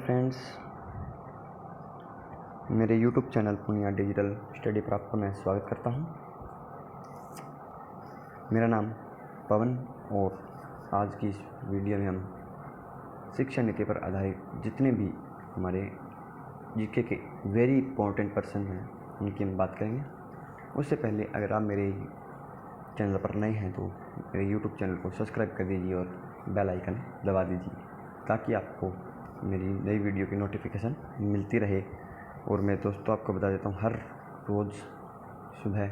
Friends, मेरे YouTube channel Purnia digital study पर आपका मैं स्वागत करता हूं। मेरा नाम पवन और आज की इस वीडियो में हम शिक्षा नीति पर आधारित जितने भी हमारे जीके के वेरी इंपॉर्टेंट पर्सन हैं उनकी हम बात करेंगे। उससे पहले अगर आप मेरे चैनल पर नए हैं तो मेरे YouTube चैनल को सब्सक्राइब कर दीजिए और बेल आइकन दबा दीजिए ताकि आपको मेरी नई वीडियो की नोटिफिकेशन मिलती रहे। और मैं दोस्तों आपको बता देता हूँ, हर रोज़ सुबह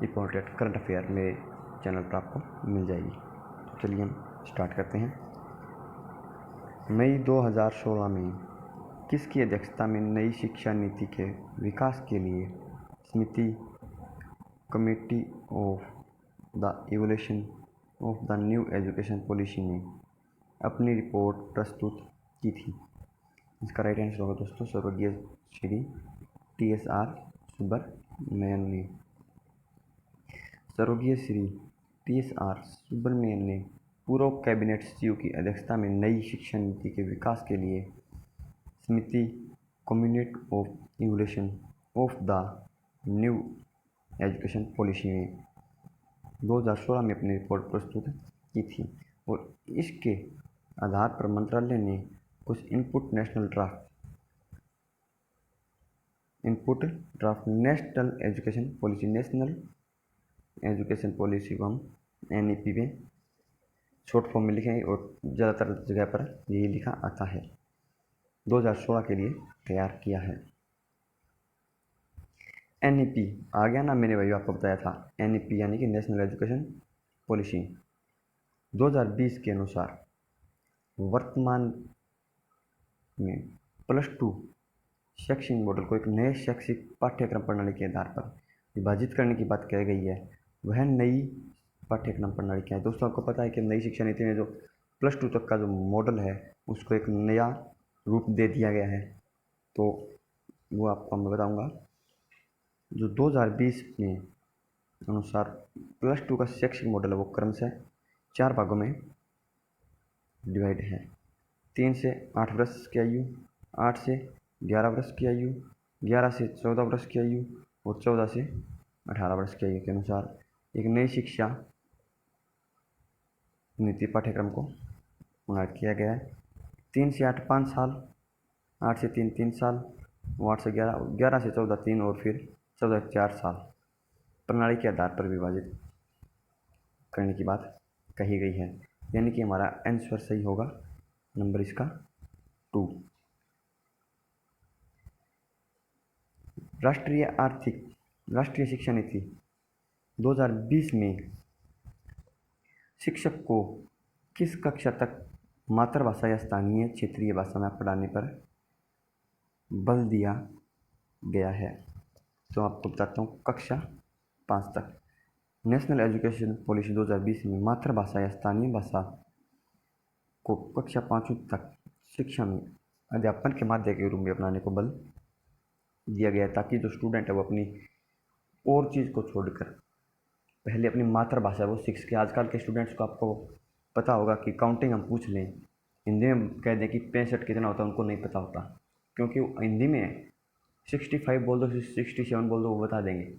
इम्पोर्टेंट करंट अफेयर मेरे चैनल पर आपको मिल जाएगी। तो चलिए हम स्टार्ट करते हैं। मई 2016 में किसकी अध्यक्षता में नई शिक्षा नीति के विकास के लिए समिति committee of the evolution of the new education policy ने अपनी रिपोर्ट प्रस्तुत की थी? इसका राइट आंसर होगा दोस्तों स्वर्गीय श्री TSR सुब्रमण्यन ने। स्वर्गीय श्री TSR सुब्रमण्यन ने पूर्व कैबिनेट सचिव की अध्यक्षता में नई शिक्षा नीति के विकास के लिए समिति committee of evolution of the new education policy में 2016 में अपनी रिपोर्ट प्रस्तुत की थी और इसके आधार पर मंत्रालय ने कुछ input draft national education policy को हम NEP में शॉर्ट फॉर्म में लिखें और ज़्यादातर जगह पर यही लिखा आता है। 2016 के लिए तैयार किया है। NEP आ गया ना, मैंने वही आपको बताया था। NEP यानी कि नेशनल एजुकेशन पॉलिसी 2020 के अनुसार वर्तमान में +2 शैक्षणिक मॉडल को एक नए शैक्षिक पाठ्यक्रम प्रणाली के आधार पर विभाजित करने की बात कही गई है। वह नई पाठ्यक्रम प्रणाली क्या है? दोस्तों आपको पता है कि नई शिक्षा नीति में जो +2 तक का जो मॉडल है उसको एक नया रूप दे दिया गया है। तो वो आपको मैं बताऊंगा। जो 2020 में अनुसार +2 का शैक्षिक मॉडल है वो क्रमशः 4 भागों में डिवाइड है। 3 से 8 वर्ष की आयु, 8 से 11 वर्ष की आयु, 11 से 14 वर्ष की आयु और 14 से 18 वर्ष की आयु के अनुसार एक नई शिक्षा नीति पाठ्यक्रम को तैयार किया गया है। 3 से 8 5 साल, 8 से 3 3 साल, 8 से 11, 11 से 14 3 और फिर 14 से 4 साल प्रणाली के आधार पर विभाजित करने की बात कही गई है। यानी कि हमारा आंसर सही होगा नंबर इसका 2। राष्ट्रीय शिक्षा नीति 2020 में शिक्षक को किस कक्षा तक मातृभाषा या स्थानीय क्षेत्रीय भाषा में पढ़ाने पर बल दिया गया है? तो आपको बताता हूँ, कक्षा 5 तक। नेशनल एजुकेशन पॉलिसी 2020 में मातृभाषा या स्थानीय भाषा को कक्षा 5 तक शिक्षा में अध्यापन के माध्यम के रूप में अपनाने को बल दिया गया है, ताकि जो स्टूडेंट है वो अपनी और चीज़ को छोड़कर पहले अपनी मातृभाषा वो सीख सके। आजकल के स्टूडेंट्स को आपको पता होगा कि काउंटिंग हम पूछ लें, हिंदी में कह दें कि 65 कितना होता है, उनको नहीं पता होता, क्योंकि वो हिंदी में 65 बोल दो, 67 बोल दो, वो बता देंगे।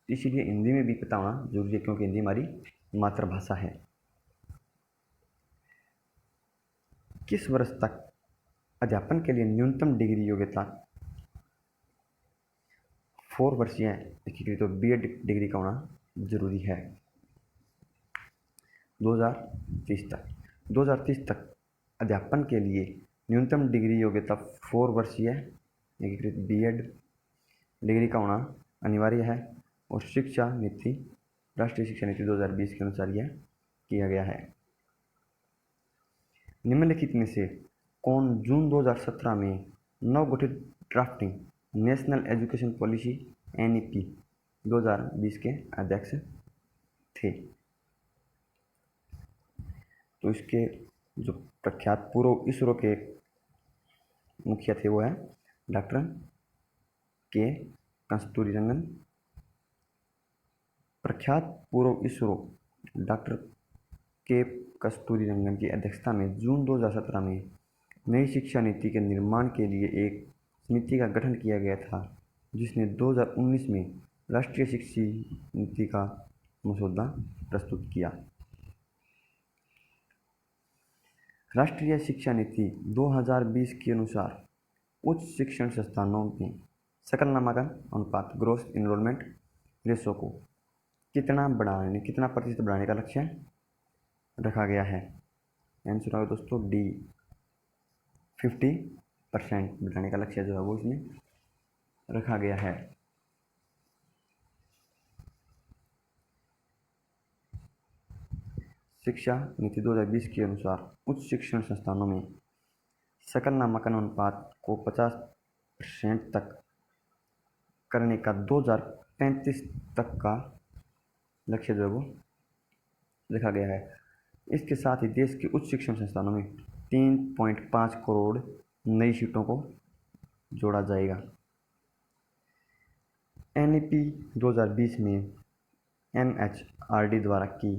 इसीलिए हिंदी में भी पता होना जरूरी है, क्योंकि हिंदी हमारी मातृभाषा है। किस वर्ष तक अध्यापन के लिए न्यूनतम डिग्री योग्यता 4 वर्षीय एकीकृत तो B.Ed डिग्री का होना जरूरी है? 2030 तक अध्यापन के लिए न्यूनतम डिग्री योग्यता 4 वर्षीय एकीकृत B.Ed डिग्री का होना अनिवार्य है और राष्ट्रीय शिक्षा नीति 2020 के अनुसार यह किया गया है। निम्नलिखित में से कौन जून 2017 में नवगठित drafting national education policy NEP 2020 के अध्यक्ष थे? तो इसके जो प्रख्यात पूर्व इसरो के मुखिया थे वो है डॉक्टर के कस्तूरीरंगन। प्रख्यात पूर्व इसरो डॉक्टर के कस्तूरीरंगन की अध्यक्षता में जून 2017 में नई शिक्षा नीति के निर्माण के लिए एक समिति का गठन किया गया था, जिसने 2019 में राष्ट्रीय शिक्षा नीति का मसौदा प्रस्तुत किया। राष्ट्रीय शिक्षा नीति 2020 के अनुसार उच्च शिक्षण संस्थानों में सकल नामांकन अनुपात ग्रोस इनरोलमेंट रेशो को कितना प्रतिशत बढ़ाने का लक्ष्य रखा गया है। आंसर होगा दोस्तों डी, 50% बढ़ाने का लक्ष्य जो है वो इसमें रखा गया है। शिक्षा नीति 2020 के अनुसार उच्च शिक्षण संस्थानों में सकल नामांकन अनुपात को 50% तक करने का 2035 तक का लक्ष्य जो है वो रखा गया है। इसके साथ ही देश के उच्च शिक्षण संस्थानों में 3.5 करोड़ नई सीटों को जोड़ा जाएगा। NEP 2020 में MHRD द्वारा की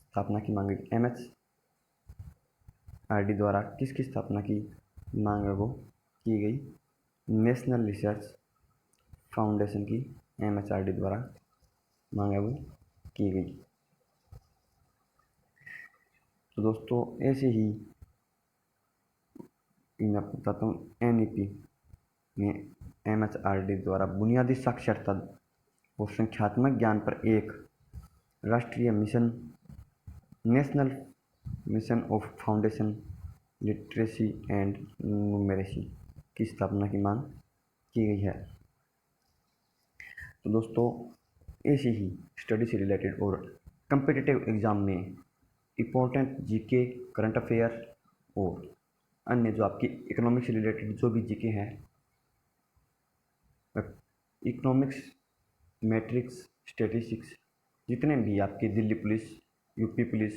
स्थापना की मांग गई। MHRD द्वारा किसकी स्थापना की मांग है वो की गई? नेशनल रिसर्च फाउंडेशन की MHRD द्वारा मांग है वो की गई। तो दोस्तों ऐसे ही मैं आपको बताता हूँ NEP में MHRD द्वारा बुनियादी साक्षरता और संख्यात्मक ज्ञान पर एक राष्ट्रीय mission, national mission of foundation literacy and numeracy की स्थापना की मांग की गई है। तो दोस्तों ऐसे ही स्टडी से रिलेटेड और कम्पिटिटिव एग्ज़ाम में इम्पोर्टेंट जीके, करंट अफेयर और अन्य जो आपकी इकोनॉमिक्स से रिलेटेड जो भी जीके हैं, इकोनॉमिक्स, मैट्रिक्स, स्टैटिस्टिक्स, जितने भी आपकी Delhi police, UP police,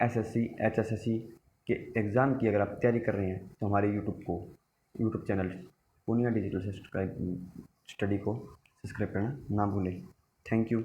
SSC, HSSC के एग्ज़ाम की अगर आप तैयारी कर रहे हैं तो हमारे YouTube channel Purnia digital study को सब्सक्राइब करना ना भूलें। Thank you.